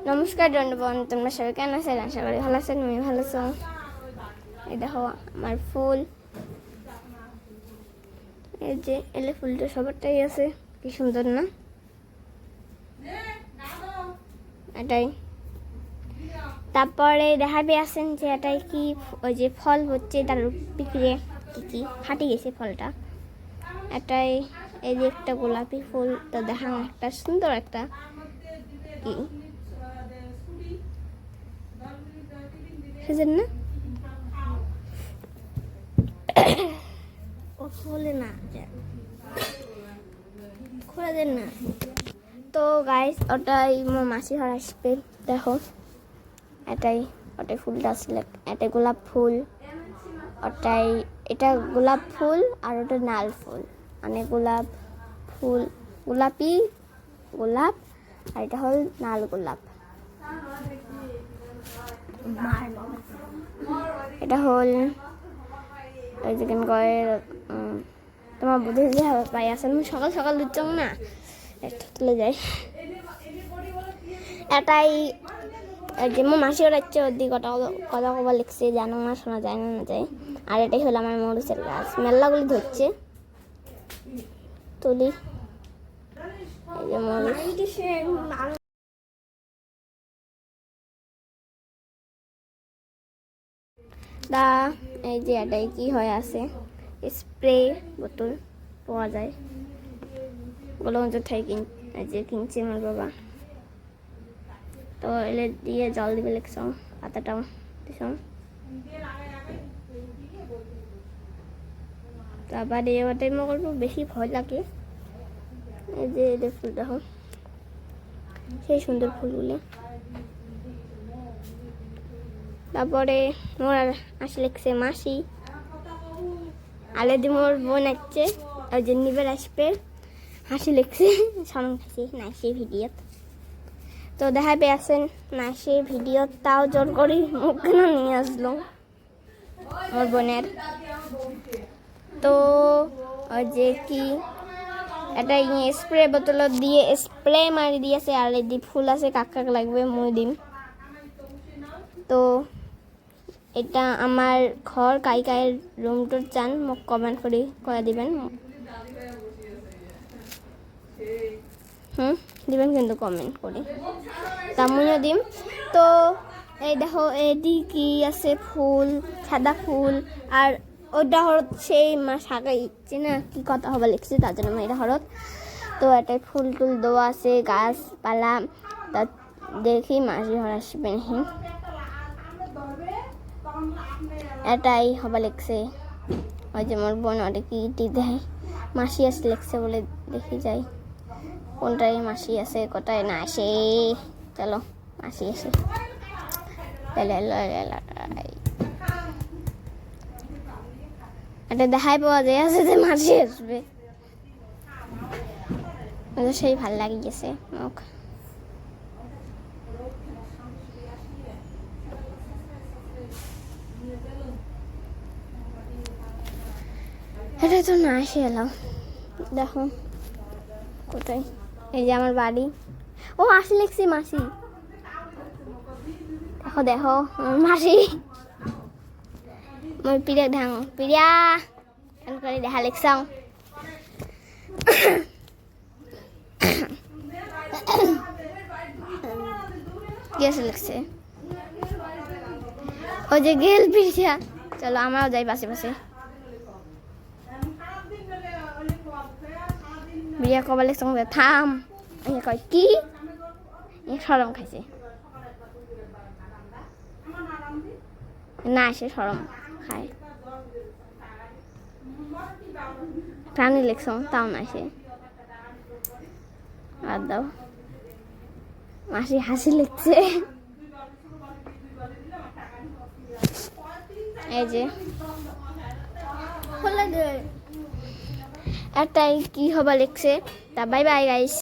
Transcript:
নমস্কার বন্ধুগণ, তোমরা সবাই কেমন আছেন? আশা করি ভালো আছেন। আমি ভালো আছি। এই দেখো আমার ফুল, এই যে এলে ফুলটা সবারটাই আছে, কি সুন্দর না? এটাই। তারপরে দেখাবে আছেন যে এটাই কি, ওই যে ফল হচ্ছে তার পিকড়ে কি ফাটি গেছে ফলটা। এটাই এই যে একটা গোলাপি ফুল, তো দেখা একটা সুন্দর একটা কি সেজন্য না ও খোলে না, খোলা দেন না। তো গাইস ওটাই মাসি ঘর আসবে, দেখো এটাই ওটাই ফুলটা আসলে এটাই গোলাপ ফুল, ওটাই এটা গোলাপ ফুল আর ওটা নাল ফুল, মানে গোলাপ ফুল গোলাপি গোলাপ আর এটা হল নাল গোলাপ। এটা হল ওই যেখানে গয়ে তোমার বুঝে যে পাই আসেন সকাল সকাল দিচ্ছ না, তুলে যাই। এটাই যে মো মাসি ওরাচ্ছে ওর দিকে কথা কথা কবা লিখছে, জানো না শোনা যায় না যায়। আর এটাই হলো আমার মরিচের গাছ, মেলাগুলি ধরছে তুলি। এই যে মরিচ দা, এই যে এটাই কি হয় আছে স্প্রে বোতল পাওয়া যায়, গোলগঞ্জ থেকে যে কিনছে আমার বাবা। তো এলে দিয়ে জল দিবে লিখছ, পাতাটা দিছ। তারপরে এবারটাই আমার গল্প বেশি ভয় লাগে। এই যে এদের ফুল দেখো, সেই সুন্দর ফুলগুলো। তারপরে মোর আসে লিখছে মাসি, আলেদি মোর বোন আসছে, ওই যে নিবের আসবে হাসি লিখছে সরম খাইছি নাইসি ভিডিও। তো দেখা পেয়েছেন নাইসি ভিডিও, তাও জোর করি মুখ কেন নিয়ে আসলো মোর বোনের। তো ওই যে কি এটা স্প্রে বোতল দিয়ে স্প্রে মারি দিয়েছে, আর এদি ফুল আছে কাক কাক লাগবে মুই দিম। তো এটা আমার ঘর কাই কায়ের রুম টুর চান মোক কমেন্ট করে দিবেন। দিবেন কিন্তু কমেন্ট করে, তামুনিও দিম। তো এই দেখো এদি কি আছে ফুল, সাদা ফুল, আর ওটা হরত সেই মাস আগে ইচ্ছে না কি কথা হবে লিখছে, তার জন্য এটা হরত। তো এটাই ফুল টুল দেওয়া আছে গাছপালা, তা দেখি মাসি ঘর আসবে নাকি। এটাই হবা লিখছে, ওই যে মোর বোন ওটা কি ইটি দেয় মাসি আসে লিখছে বলে দেখি যাই কোনটাই মাসি আছে কোথায় না আসে। চলো মাসি আসে, এটা দেখাই পাওয়া যায় আছে যে মাসি আসবে, সেই ভাল লাগি গেছে মুখ। এটা তো না আসে এলাম, দেখো কোথায়, এই যে আমার বাড়ি। ও আসে লিখছি মাসি, দেখো দেখো মাসি মই প্রিয়া ঢাং প্রিয়া কেন করে দেখা লিখছাও। কি আছে লিখছে, ওই যে গেল প্রিয়া। চলো আমরাও যাই পাশে পাশে। বিয়া কবা লিখছ থাম, কয় কি সরম খাইছে না, সে সরম খায় প্রাণী লিখছ তাও না সে। আর দাও মাসি হাসি লিখছে, এই যে এটাই কি হবা লিখছে। তা বাই বাই গাইস।